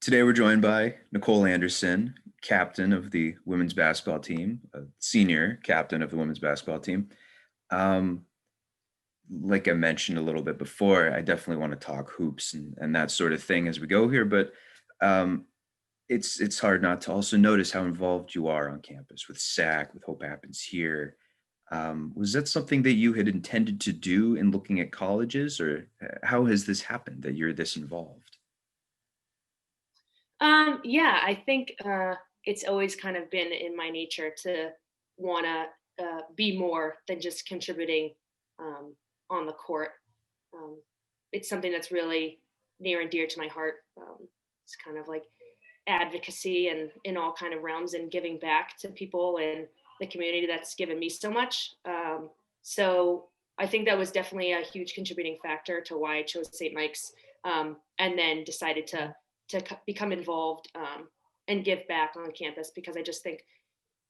Today we're joined by Nicole Anderson, captain of the women's basketball team, a senior captain of the women's basketball team. Um, like I mentioned a little bit before, I definitely want to talk hoops and that sort of thing as we go here, but um, it's hard not to also notice how involved you are on campus with SAAC, with Hope Happens Here. Was that something that you had intended to do in looking at colleges, or how has this happened that you're this involved? Yeah, I think it's always kind of been in my nature to want to be more than just contributing on the court. Um, it's something that's really near and dear to my heart. It's kind of like advocacy and in all kind of realms and giving back to people and the community that's given me so much. So I think that was definitely a huge contributing factor to why I chose St. Mike's, and then decided to become involved and give back on campus because I just think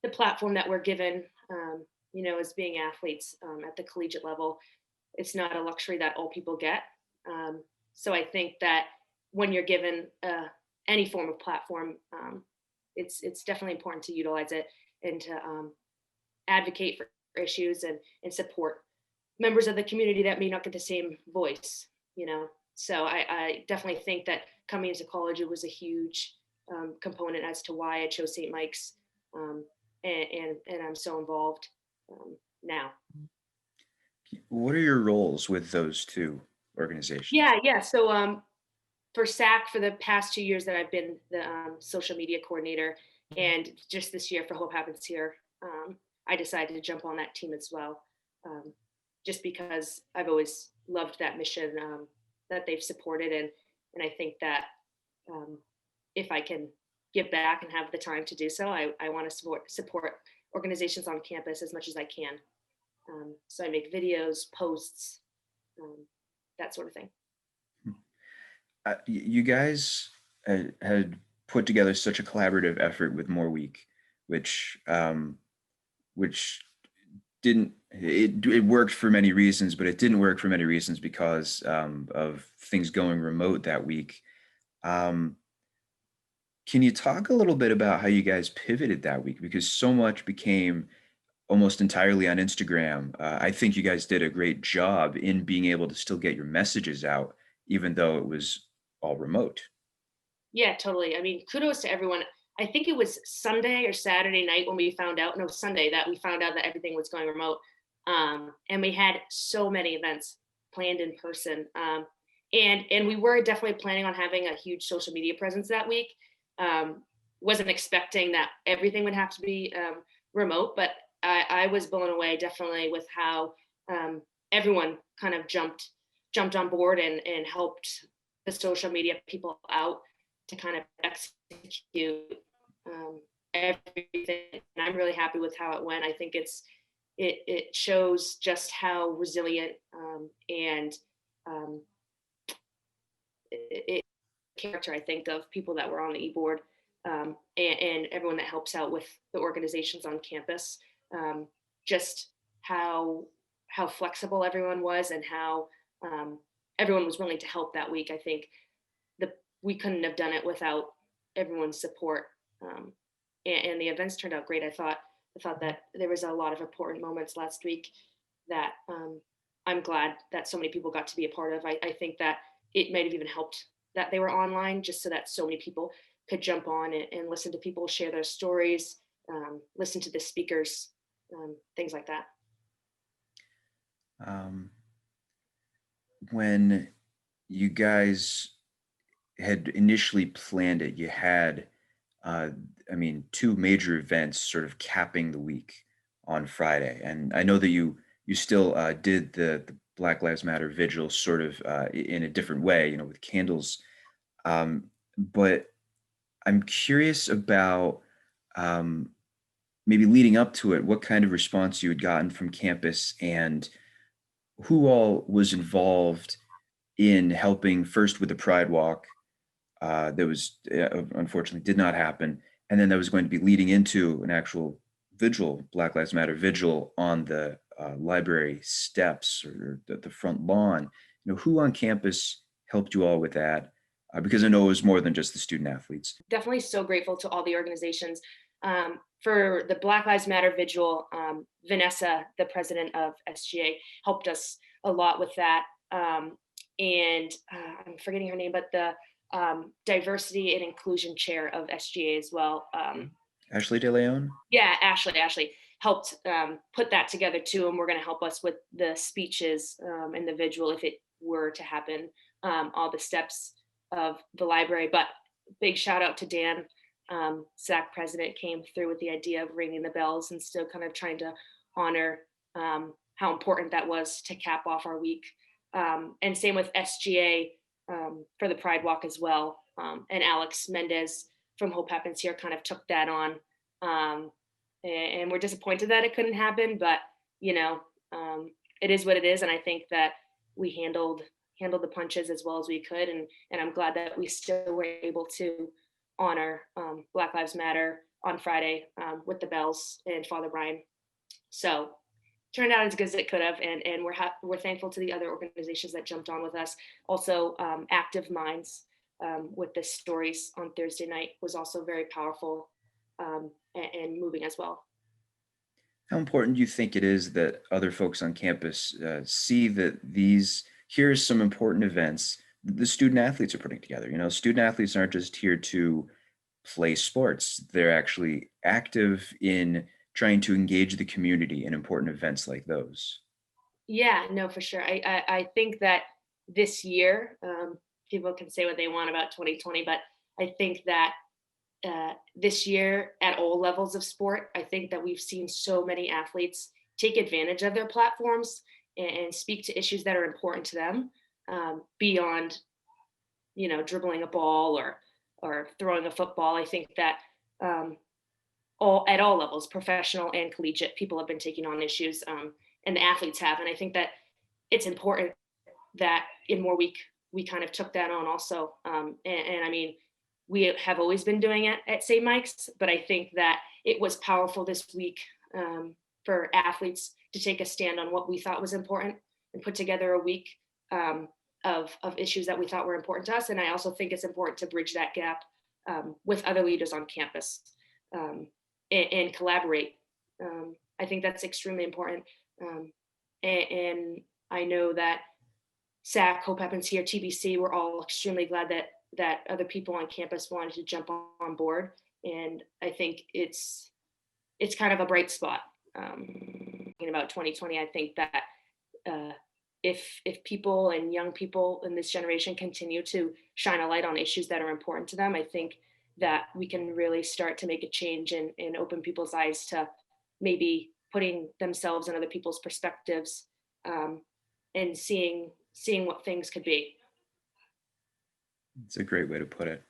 the platform that we're given, as being athletes at the collegiate level, it's not a luxury that all people get. So I think that when you're given any form of platform, it's definitely important to utilize it and to advocate for issues and support members of the community that may not get the same voice. So I definitely think that coming into college, it was a huge component as to why I chose St. Mike's, and I'm so involved now. What are your roles with those two organizations? Yeah. So for SAC, for the past 2 years that I've been the social media coordinator, and just this year for Hope Happens Here, I decided to jump on that team as well, just because I've always loved that mission that they've supported, and I think that um, if I can give back and have the time to do so, I want to support organizations on campus as much as I can. So I make videos, posts, um, that sort of thing. You guys had put together such a collaborative effort with More Week, which didn't it worked for many reasons, but it didn't work for many reasons because of things going remote that week. Um, can you talk a little bit about how you guys pivoted that week? Because so much became almost entirely on Instagram. I think you guys did a great job in being able to still get your messages out, even though it was all remote. Yeah, totally. I mean, kudos to everyone. I think it was Sunday or Saturday night when we found out, no, Sunday, that we found out that everything was going remote. And we had so many events planned in person. And we were definitely planning on having a huge social media presence that week. Um, wasn't expecting that everything would have to be remote, but I was blown away definitely with how everyone kind of jumped on board and helped the social media people out to kind of execute everything. And I'm really happy with how it went. I think it shows just how resilient and um, it character I think of people that were on the e-board, and everyone that helps out with the organizations on campus. Just how flexible everyone was and how um, everyone was willing to help that week. I think we couldn't have done it without everyone's support. And the events turned out great. I thought that there was a lot of important moments last week that I'm glad that so many people got to be a part of. I think that it might have even helped that they were online just so that so many people could jump on and listen to people share their stories, listen to the speakers, things like that. Um, when you guys had initially planned it, you had, uh, I mean, two major events sort of capping the week on Friday, and I know that you still did the Black Lives Matter vigil sort of in a different way, with candles. But I'm curious about um, maybe leading up to it, what kind of response you had gotten from campus and who all was involved in helping first with the Pride Walk that was unfortunately did not happen, and then that was going to be leading into an actual vigil, Black Lives Matter vigil on the library steps or the front lawn. Who on campus helped you all with that? Because I know it was more than just the student athletes. Definitely so grateful to all the organizations. For the Black Lives Matter vigil, Vanessa, the president of SGA, helped us a lot with that. And I'm forgetting her name, but the diversity and inclusion chair of SGA as well. Ashley De Leon? Yeah, Ashley helped put that together too, and we're going to help us with the speeches and the visual if it were to happen, all the steps of the library. But big shout out to Dan, SAAC president, came through with the idea of ringing the bells and still kind of trying to honor how important that was to cap off our week. And same with SGA for the Pride Walk as well. And Alex Mendez from Hope Happens Here kind of took that on, um, and we're disappointed that it couldn't happen, but you know, it is what it is, and I think that we handled the punches as well as we could, and I'm glad that we still were able to honor Black Lives Matter on Friday with the bells and Father Brian. So turned out as good as it could have, and we're thankful to the other organizations that jumped on with us. Also, Active Minds with the stories on Thursday night was also very powerful and moving as well. How important do you think it is that other folks on campus see that here's some important events the student athletes are putting together? Student athletes aren't just here to play sports. They're actually active in trying to engage the community in important events like those. Yeah, no, for sure. I think that this year, people can say what they want about 2020, but I think that this year at all levels of sport, I think that we've seen so many athletes take advantage of their platforms and speak to issues that are important to them beyond, dribbling a ball or throwing a football. I think that all at all levels, professional and collegiate, people have been taking on issues, and the athletes have. And I think that it's important that in more we kind of took that on also. And I mean, we have always been doing it at St. Mike's, but I think that it was powerful this week for athletes to take a stand on what we thought was important and put together a week of issues that we thought were important to us. And I also think it's important to bridge that gap with other leaders on campus um, and collaborate. I think that's extremely important. And I know that SAC, Hope Happens Here, TBC, we're all extremely glad that other people on campus wanted to jump on board. And I think it's kind of a bright spot. Thinking about 2020, I think that uh, if people and young people in this generation continue to shine a light on issues that are important to them, I think that we can really start to make a change and open people's eyes to maybe putting themselves in other people's perspectives and seeing what things could be. It's a great way to put it.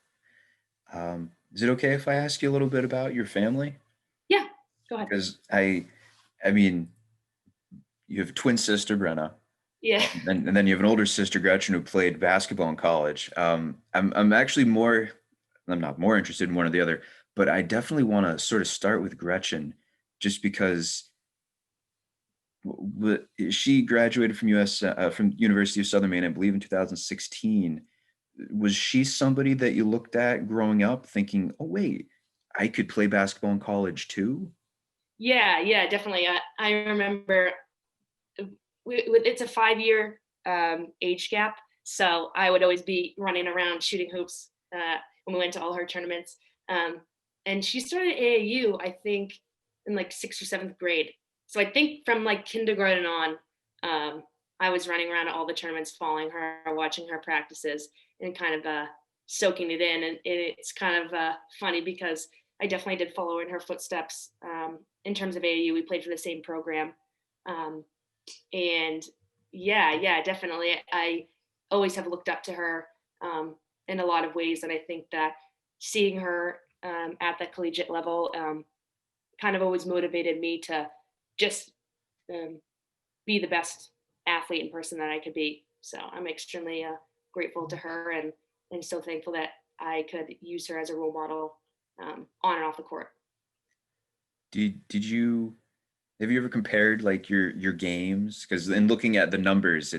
Is it okay if I ask you a little bit about your family? Yeah, go ahead. Because I mean, you have a twin sister, Brenna, Yeah. and then you have an older sister, Gretchen, who played basketball in college. I'm actually I'm not more interested in one or the other, but I definitely want to sort of start with Gretchen, just because she graduated from from University of Southern Maine, I believe, in 2016. Was she somebody that you looked at growing up, thinking, "Oh wait, I could play basketball in college too"? Yeah, definitely. I remember it's a 5 year age gap. So I would always be running around shooting hoops when we went to all her tournaments. And she started AAU, I think, in like sixth or seventh grade. So I think from like kindergarten on, I was running around at all the tournaments, following her, watching her practices, and kind of soaking it in. And it's kind of funny because I definitely did follow in her footsteps in terms of AAU. We played for the same program. Um, and yeah, definitely. I always have looked up to her in a lot of ways. And I think that seeing her at the collegiate level kind of always motivated me to just um, be the best athlete and person that I could be. So I'm extremely grateful to her and so thankful that I could use her as a role model on and off the court. Did you have you ever compared like your games? Because in looking at the numbers,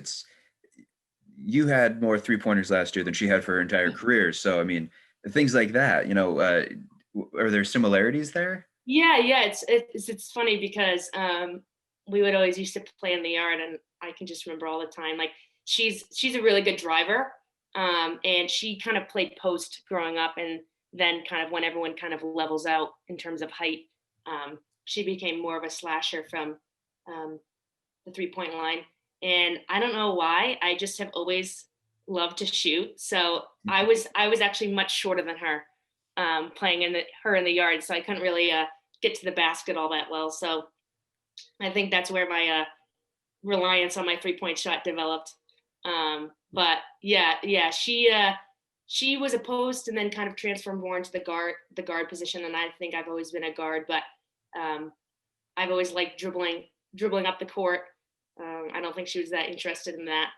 you had more 3-pointers last year than she had for her entire career. So, I mean, things like that, are there similarities there? Yeah, yeah, it's funny because, we would always used to play in the yard, and I can just remember all the time, like, she's a really good driver, and she kind of played post growing up, and then kind of when everyone kind of levels out in terms of height, she became more of a slasher from, um, the three-point line, and I don't know why, I just have always loved to shoot, so I was actually much shorter than her, playing in the yard, so I couldn't really, get to the basket all that well, so I think that's where my, reliance on my three-point shot developed, but yeah, yeah, she was a post and then kind of transformed more into the guard position, and I think I've always been a guard, but, um, I've always liked dribbling up the court. I don't think she was that interested in that.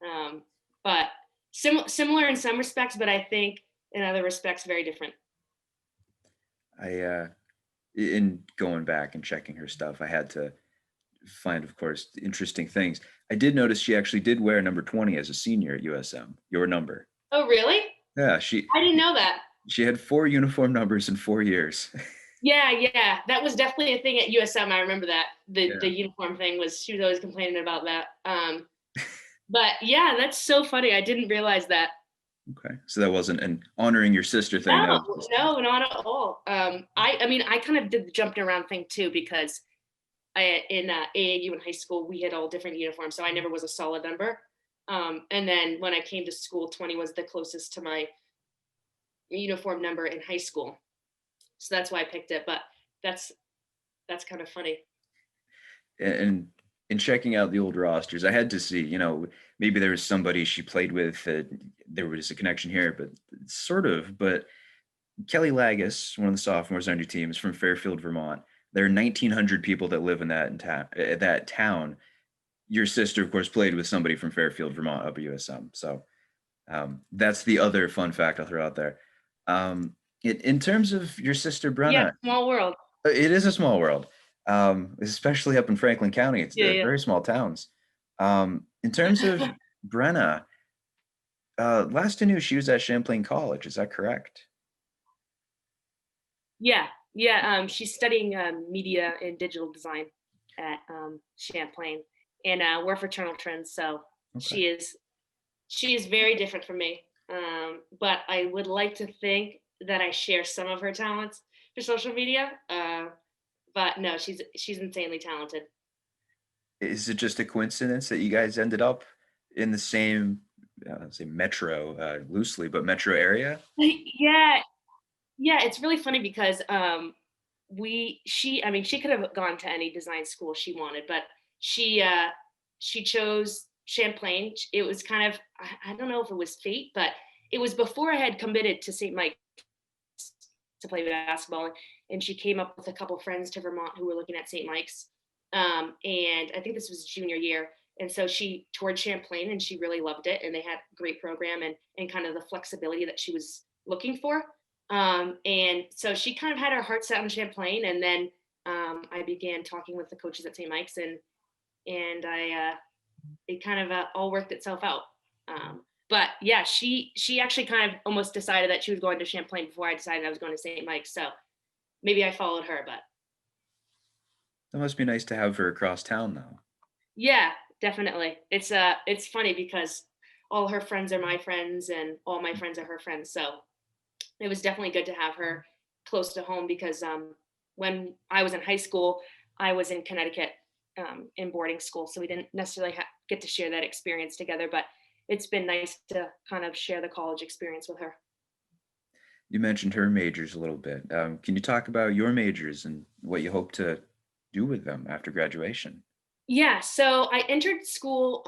Um, but similar in some respects, but I think in other respects very different. I in going back and checking her stuff, I had to find, of course, interesting things. I did notice she actually did wear number 20 as a senior at USM, your number. Oh, really? Yeah, I didn't know that. she had 4 uniform numbers in 4 years. Yeah, yeah, that was definitely a thing at USM. I remember that the Yeah. uniform thing was she was always complaining about that. But yeah, that's so funny. I didn't realize that. Okay. So that wasn't an honoring your sister thing. That No, was just no, not at all. I mean, I kind of did the jumping around thing too because in AAU in high school, we had all different uniforms, so I never was a solid number. And then when I came to school, 20 was the closest to my uniform number in high school, so that's why I picked it. But that's that's kind of funny. and in checking out the old rosters, I had to see, maybe there was somebody she played with. There was a connection here, but sort of. But Kelly Lagus, one of the sophomores on your team, is from Fairfield, Vermont. There are 1,900 people that live in that town. Your sister, of course, played with somebody from Fairfield, Vermont, up at USM. So that's the other fun fact I'll throw out there. In terms of your sister Yeah, Brenna, small world. it is a small world, especially up in Franklin County. It's Yeah, yeah. very small towns. In terms of Brenna, last I knew, she was at Champlain College. Is that correct? Yeah, yeah. She's studying media and digital design at Champlain, and we're fraternal twins, so Okay. she is she is very different from me. But I would like to think that I share some of her talents for social media. But no, she's insanely talented. Is it just a coincidence that you guys ended up in the same, say metro, loosely, but metro area? Yeah, yeah. It's really funny because I mean she could have gone to any design school she wanted, but she uh, she chose Champlain. It was kind of I don't know if it was fate, but it was before I had committed to St. Mike to play basketball, and she came up with a couple friends to Vermont who were looking at St. Mike's. And I think this was junior year. And so she toured Champlain and she really loved it. And they had a great program and kind of the flexibility that she was looking for. And so she kind of had her heart set on Champlain. And then I began talking with the coaches at St. Mike's and it kind of all worked itself out. But yeah, she actually kind of almost decided that she was going to Champlain before I decided I was going to St. Mike's. So maybe I followed her, but That must be nice to have her across town, though. yeah, definitely. It's funny because all her friends are my friends and all my friends are her friends. So it was definitely good to have her close to home because when I was in high school, I was in Connecticut in boarding school, so we didn't necessarily get to share that experience together. But it's been nice to kind of share the college experience with her. You mentioned her majors a little bit. Can you talk about your majors and what you hope to do with them after graduation? Yeah, so I entered school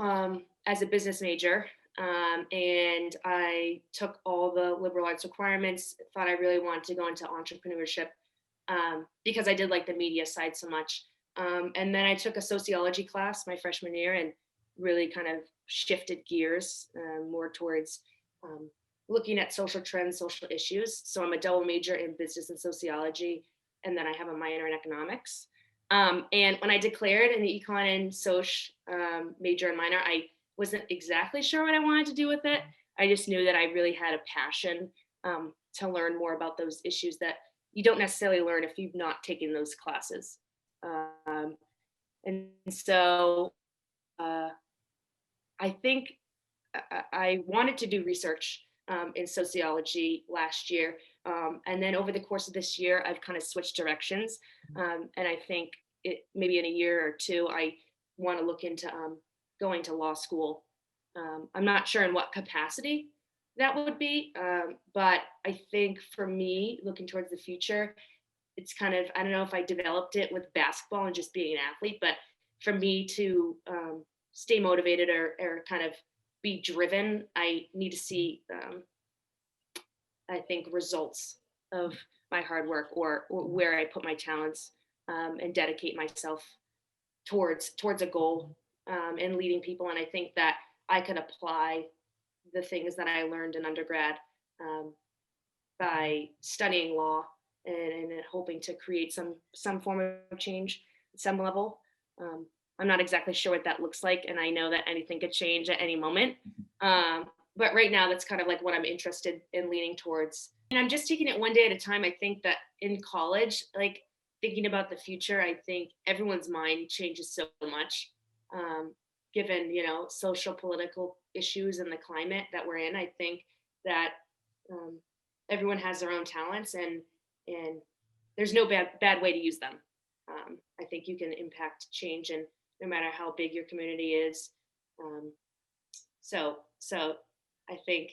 as a business major, and I took all the liberal arts requirements. Thought I really wanted to go into entrepreneurship because I did like the media side so much. And then I took a sociology class my freshman year and really kind of shifted gears more towards um, looking at social trends, social issues. So I'm a double major in business and sociology, and then I have a minor in economics. And when I declared in the econ and soc major and minor, I wasn't exactly sure what I wanted to do with it. I just knew that I really had a passion to learn more about those issues that you don't necessarily learn if you've not taken those classes. Um, and so uh, I think I wanted to do research in sociology last year. And then over the course of this year, I've kind of switched directions. And I think maybe in a year or two, I want to look into going to law school. I'm not sure in what capacity that would be, but I think for me, looking towards the future, it's kind of, I don't know if I developed it with basketball and just being an athlete, but for me to stay motivated or kind of be driven, I need to see, I think, results of my hard work, or where I put my talents, and dedicate myself towards a goal, and leading people. And I think that I could apply the things that I learned in undergrad, um, by studying law, and hoping to create some form of change at some level. Um, I'm not exactly sure what that looks like, and I know that anything could change at any moment. Um, but right now, that's kind of like what I'm interested in leaning towards. And I'm just taking it one day at a time. I think that in college, like thinking about the future, I think everyone's mind changes so much, given social political issues and the climate that we're in. I think that um, everyone has their own talents, and there's no bad way to use them. I think you can impact change, and no matter how big your community is. Um, so I think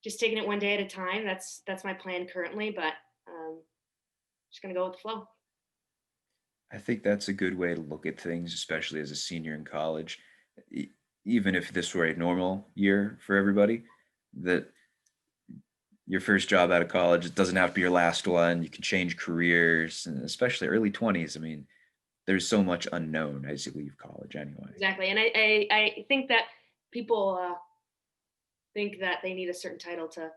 just taking it one day at a time. That's my plan currently, but just gonna go with the flow. I think that's a good way to look at things, especially as a senior in college. E- Even if this were a normal year for everybody, that your first job out of college, it doesn't have to be your last one. You can change careers, and especially early 20s. I mean, there's so much unknown as you leave college anyway. Exactly, and I think that people think that they need a certain title to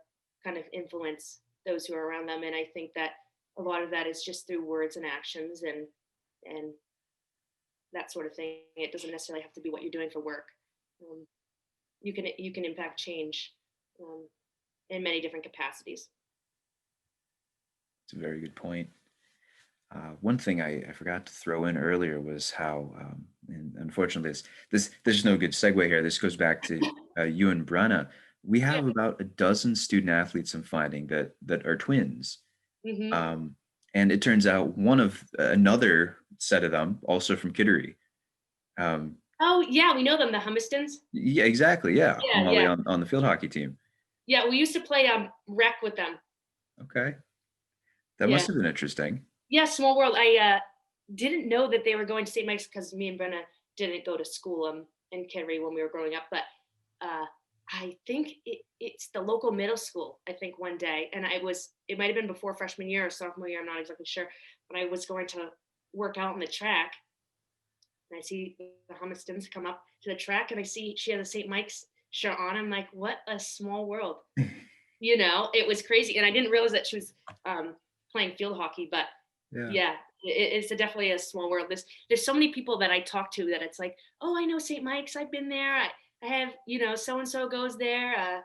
kind of influence those who are around them, and I think that a lot of that is just through words and actions, and that sort of thing. It doesn't necessarily have to be what you're doing for work. Um, you can impact change, um, in many different capacities. It's a very good point. One thing I forgot to throw in earlier was how, and unfortunately, there's no good segue here. This goes back to you and Brenna. We Yeah. have about a dozen student athletes I'm finding that are twins, Hmm. um, and it turns out one of another set of them also from Kittery. Um, Oh yeah, we know them, the Humistons. yeah, exactly. Yeah, Yeah, Molly yeah, on the field hockey team. yeah. We used to play rec with them. Okay, that Yeah, must have been interesting. yeah. Small world. I didn't know that they were going to St. Mike's because me and Brenna didn't go to school in Kittery when we were growing up, but uh, I think it's the local middle school. I think one day, and it might have been before freshman year or sophomore year. I'm not exactly sure, but I was going to work out on the track, and I see the Humistons come up to the track, and I see she has a St. Mike's shirt on. I'm like, what a small world. It was crazy. And I didn't realize that she was playing field hockey, but Yeah. yeah, it's definitely a small world. There's so many people that I talk to that it's like, oh, I know St. Mike's. I've been there. I have, so and so goes there.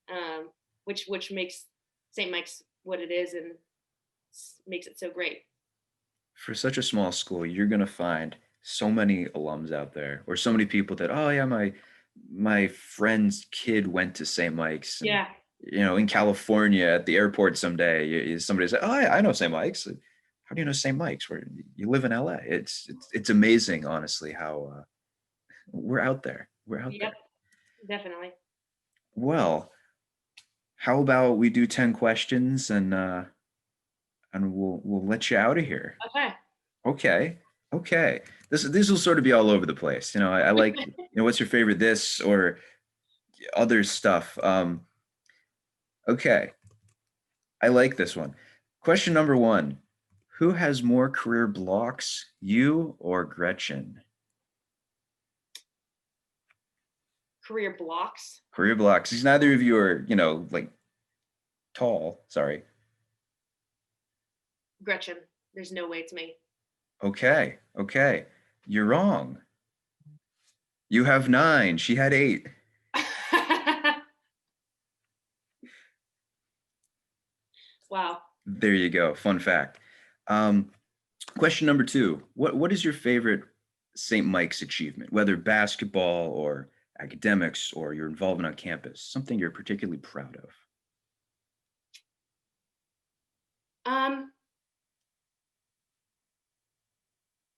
Um, which makes St. Mike's what it is, and makes it so great. For such a small school, you're gonna find so many alums out there, or so many people that, oh yeah, my friend's kid went to St. Mike's, and Yeah. in California at the airport someday, somebody say, oh, I know St. Mike's. How do you know St. Mike's? Where you live in LA? It's amazing, honestly, how we're out there. We're out Yep. there. Definitely. Well, how about we do 10 questions and we'll let you out of here. Okay. Okay. Okay. This will sort of be all over the place. I like, what's your favorite this or other stuff. Okay. I like this one. Question number one. Who has more career blocks, you or Gretchen? Career blocks. Career blocks. Because neither of you are, like tall. Sorry. Gretchen. There's no way it's me. Okay. Okay. You're wrong. You have 9. She had 8. Wow. There you go. Fun fact. Um, Question number 2. What is your favorite St. Mike's achievement, whether basketball or academics or your involvement on campus, something you're particularly proud of? Um,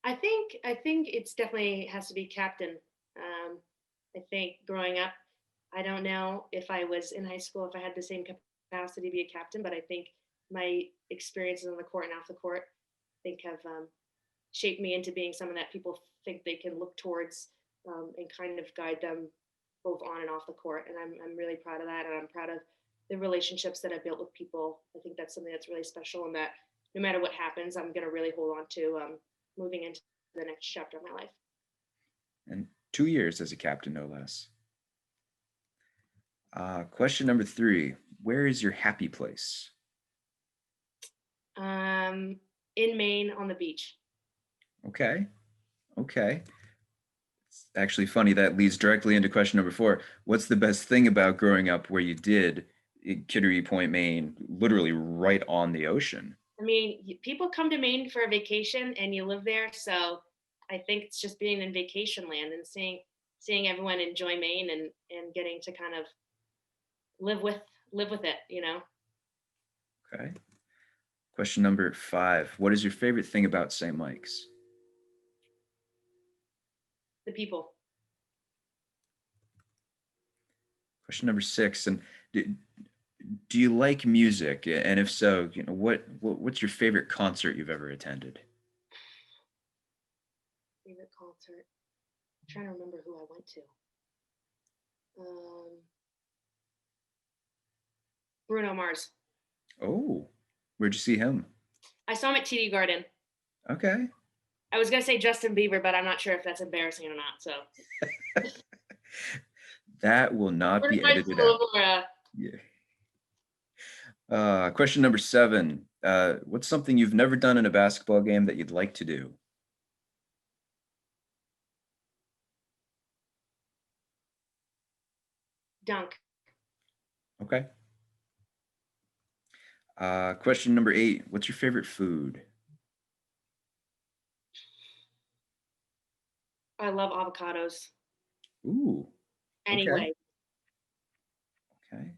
I think it's definitely has to be captain. I think growing up, I don't know if I was in high school if I had the same capacity to be a captain, but I think my experiences on the court and off the court, I think have shaped me into being someone that people think they can look towards and kind of guide them both on and off the court. And I'm really proud of that, and I'm proud of the relationships that I built with people. I think that's something that's really special, and that no matter what happens, I'm going to really hold on to moving into the next chapter of my life. And 2 years as a captain, no less. Question number 3. Where is your happy place? Um, in Maine on the beach. Okay. Okay. It's actually funny that leads directly into question number 4. What's the best thing about growing up where you did in Kittery Point, Maine, literally right on the ocean? I mean, people come to Maine for a vacation, and you live there, so I think it's just being in vacation land and seeing everyone enjoy Maine and getting to kind of live with live with it. Okay. Question number 5. What is your favorite thing about St. Mike's? The people. Question number 6. And do you like music? And if so, what's your favorite concert you've ever attended? Favorite concert. I'm trying to remember who I went to. Um, Bruno Mars. Oh, where'd you see him? I saw him at TD Garden. Okay. I was gonna say Justin Bieber, but I'm not sure if that's embarrassing or not. So That will not Bruno be Mars is edited a out. little more Yeah. Question number 7. What's something you've never done in a basketball game that you'd like to do? dunk. Okay. Question number 8. What's your favorite food? I love avocados. Ooh. Okay. Anyway, Okay.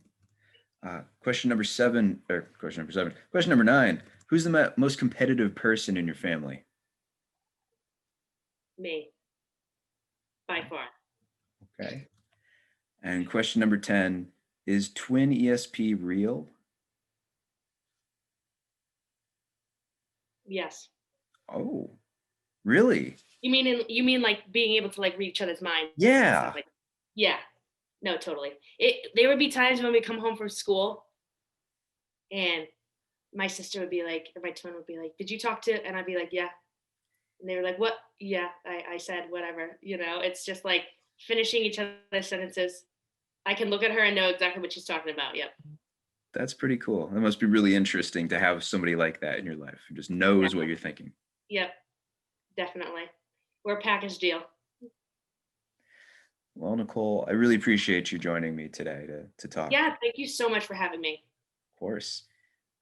Question number 7, or question number 7. Question number 9. Who's the most competitive person in your family? me by far. Okay. And question number 10. Is twin ESP real? Yes. Oh, really? You mean like being able to like read each other's minds and stuff Yeah. like that. Yeah. No, totally. There would be times when we come home from school and my sister would be like, or my twin would be like, "Did you talk to?" And I'd be like, "Yeah." And they were like, "What?" "Yeah, I said whatever." It's just like finishing each other's sentences. I can look at her and know exactly what she's talking about. Yep. That's pretty cool. That must be really interesting to have somebody like that in your life who just Yeah. knows what you're thinking. Yep. Definitely. We're a package deal. Well, Nicole, I really appreciate you joining me today to talk. Yeah. Thank you so much for having me. Of course.